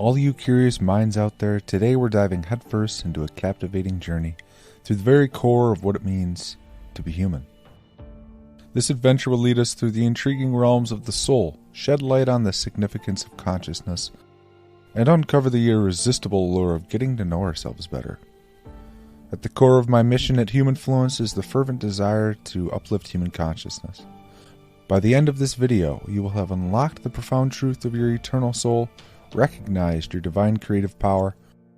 All you curious minds out there, today we're diving headfirst into a captivating journey through the very core of what it means to be human. This adventure will lead us through the intriguing realms of the soul, shed light on the significance of consciousness, and uncover the irresistible allure of getting to know ourselves better. At the core of my mission at Humanfluence is the fervent desire to uplift human consciousness. By the end of this video, you will have unlocked the profound truth of your eternal soul, recognized your divine creative power,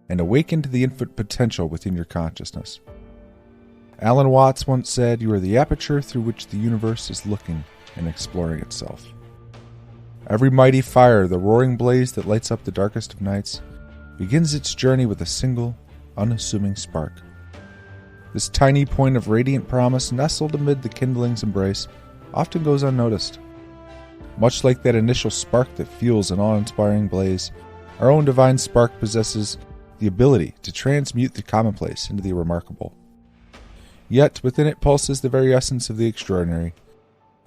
and awakened the infinite potential within your consciousness. Alan Watts once said, "You are the aperture through which the universe is looking and exploring itself." Every mighty fire, the roaring blaze that lights up the darkest of nights, begins its journey with a single, unassuming spark. This tiny point of radiant promise, nestled amid the kindling's embrace, often goes unnoticed. Much like that initial spark that fuels an awe-inspiring blaze, our own divine spark possesses the ability to transmute the commonplace into the remarkable. Yet within it pulses the very essence of the extraordinary.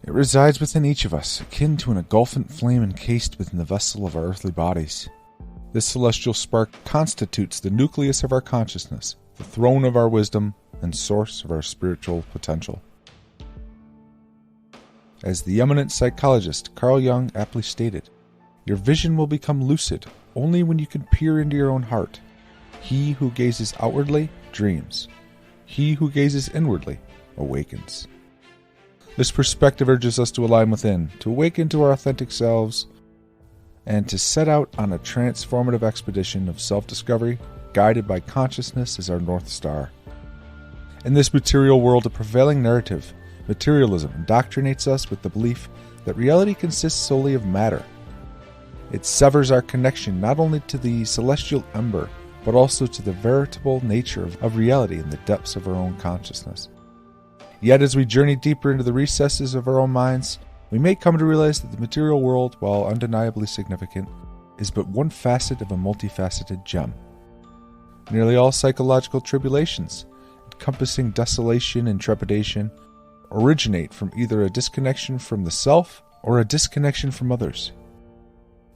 It resides within each of us, akin to an engulfant flame encased within the vessel of our earthly bodies. This celestial spark constitutes the nucleus of our consciousness, the throne of our wisdom, and source of our spiritual potential. As the eminent psychologist Carl Jung aptly stated, your vision will become lucid only when you can peer into your own heart. He who gazes outwardly dreams. He who gazes inwardly awakens. This perspective urges us to align within, to awaken to our authentic selves, and to set out on a transformative expedition of self-discovery, guided by consciousness as our North Star. In this material world, a prevailing narrative, materialism, indoctrinates us with the belief that reality consists solely of matter. It severs our connection not only to the celestial ember, but also to the veritable nature of reality in the depths of our own consciousness. Yet as we journey deeper into the recesses of our own minds, we may come to realize that the material world, while undeniably significant, is but one facet of a multifaceted gem. Nearly all psychological tribulations, encompassing desolation and trepidation, originate from either a disconnection from the self or a disconnection from others.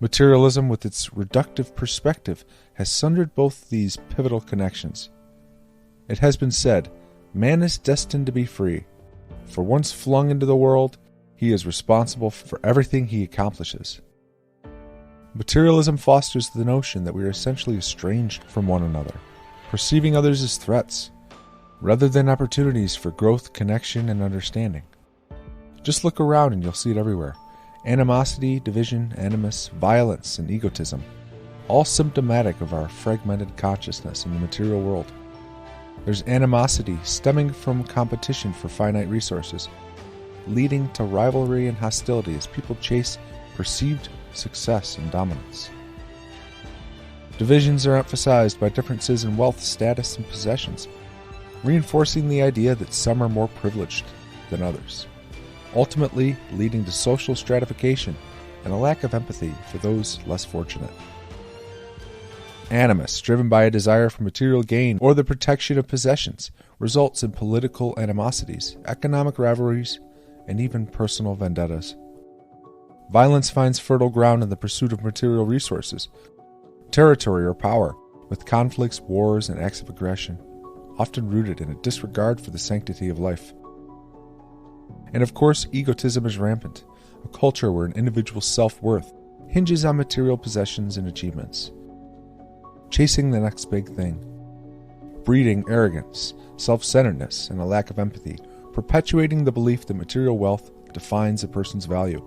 Materialism, with its reductive perspective, has sundered both these pivotal connections. It has been said, man is destined to be free, for once flung into the world, he is responsible for everything he accomplishes. Materialism fosters the notion that we are essentially estranged from one another, perceiving others as threats, rather than opportunities for growth, connection, and understanding. Just look around and you'll see it everywhere. Animosity, division, animus, violence, and egotism, all symptomatic of our fragmented consciousness in the material world. There's animosity stemming from competition for finite resources, leading to rivalry and hostility as people chase perceived success and dominance. Divisions are emphasized by differences in wealth, status, and possessions, reinforcing the idea that some are more privileged than others, ultimately leading to social stratification and a lack of empathy for those less fortunate. Animus, driven by a desire for material gain or the protection of possessions, results in political animosities, economic rivalries, and even personal vendettas. Violence finds fertile ground in the pursuit of material resources, territory, or power, with conflicts, wars, and acts of aggression, often rooted in a disregard for the sanctity of life. And of course, egotism is rampant, a culture where an individual's self-worth hinges on material possessions and achievements. Chasing the next big thing, breeding arrogance, self-centeredness, and a lack of empathy, perpetuating the belief that material wealth defines a person's value.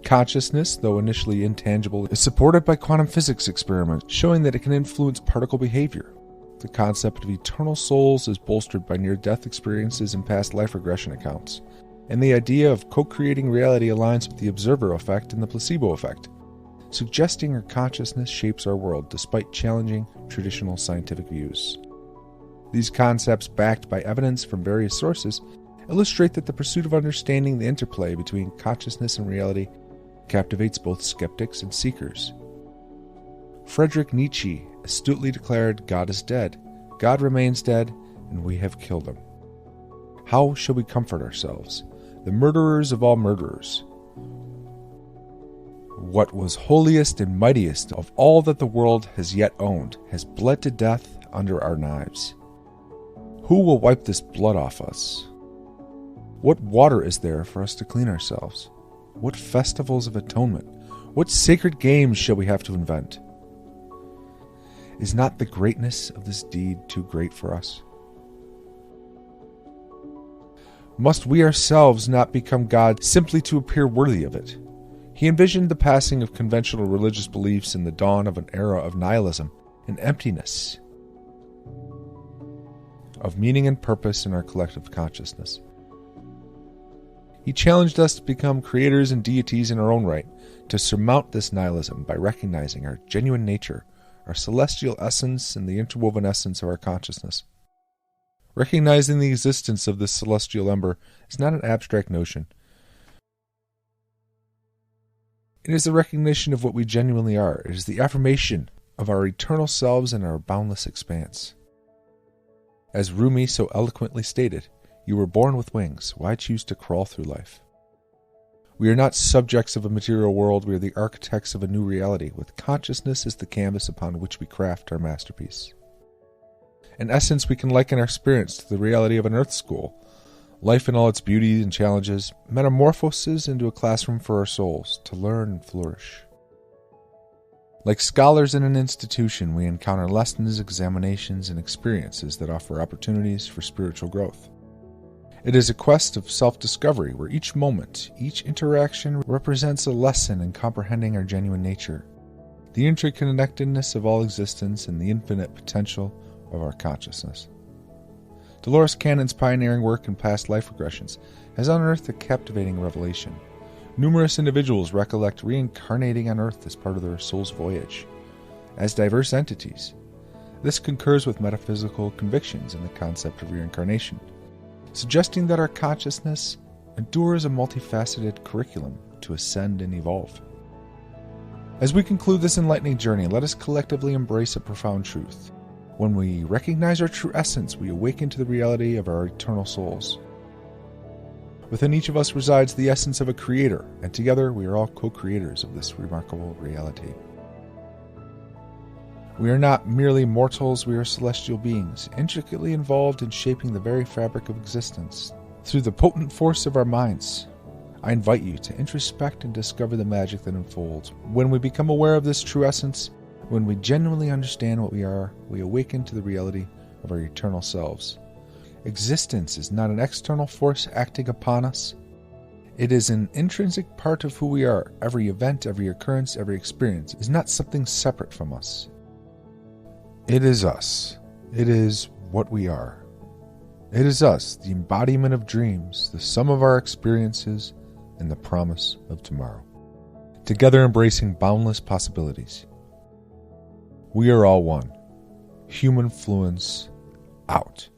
Consciousness, though initially intangible, is supported by quantum physics experiments showing that it can influence particle behavior. The concept of eternal souls is bolstered by near-death experiences and past life regression accounts, and the idea of co-creating reality aligns with the observer effect and the placebo effect, suggesting our consciousness shapes our world despite challenging traditional scientific views. These concepts, backed by evidence from various sources, illustrate that the pursuit of understanding the interplay between consciousness and reality captivates both skeptics and seekers. Frederick Nietzsche astutely declared, "God is dead, God remains dead, and we have killed him." How shall we comfort ourselves, the murderers of all murderers? What was holiest and mightiest of all that the world has yet owned has bled to death under our knives. Who will wipe this blood off us? What water is there for us to clean ourselves? What festivals of atonement? What sacred games shall we have to invent? Is not the greatness of this deed too great for us? Must we ourselves not become God simply to appear worthy of it? He envisioned the passing of conventional religious beliefs and the dawn of an era of nihilism and emptiness, of meaning and purpose in our collective consciousness. He challenged us to become creators and deities in our own right, to surmount this nihilism by recognizing our genuine nature, our celestial essence, and the interwoven essence of our consciousness. Recognizing the existence of this celestial ember is not an abstract notion. It is the recognition of what we genuinely are. It is the affirmation of our eternal selves and our boundless expanse. As Rumi so eloquently stated, "You were born with wings. Why choose to crawl through life?" We are not subjects of a material world. We are the architects of a new reality, with consciousness as the canvas upon which we craft our masterpiece. In essence, we can liken our experience to the reality of an earth school. Life in all its beauty and challenges metamorphoses into a classroom for our souls to learn and flourish. Like scholars in an institution, we encounter lessons, examinations, and experiences that offer opportunities for spiritual growth. It is a quest of self-discovery where each moment, each interaction represents a lesson in comprehending our genuine nature, the interconnectedness of all existence, and the infinite potential of our consciousness. Dolores Cannon's pioneering work in past life regressions has unearthed a captivating revelation. Numerous individuals recollect reincarnating on Earth as part of their soul's voyage, as diverse entities. This concurs with metaphysical convictions in the concept of reincarnation, suggesting that our consciousness endures a multifaceted curriculum to ascend and evolve. As we conclude this enlightening journey, let us collectively embrace a profound truth. When we recognize our true essence, we awaken to the reality of our eternal souls. Within each of us resides the essence of a creator, and together we are all co-creators of this remarkable reality. We are not merely mortals, we are celestial beings, intricately involved in shaping the very fabric of existence through the potent force of our minds. I invite you to introspect and discover the magic that unfolds. When we become aware of this true essence, when we genuinely understand what we are, we awaken to the reality of our eternal selves. Existence is not an external force acting upon us. It is an intrinsic part of who we are. Every event, every occurrence, every experience is not something separate from us. It is us. It is what we are. It is us, the embodiment of dreams, the sum of our experiences, and the promise of tomorrow. Together embracing boundless possibilities. We are all one. Humanfluence out.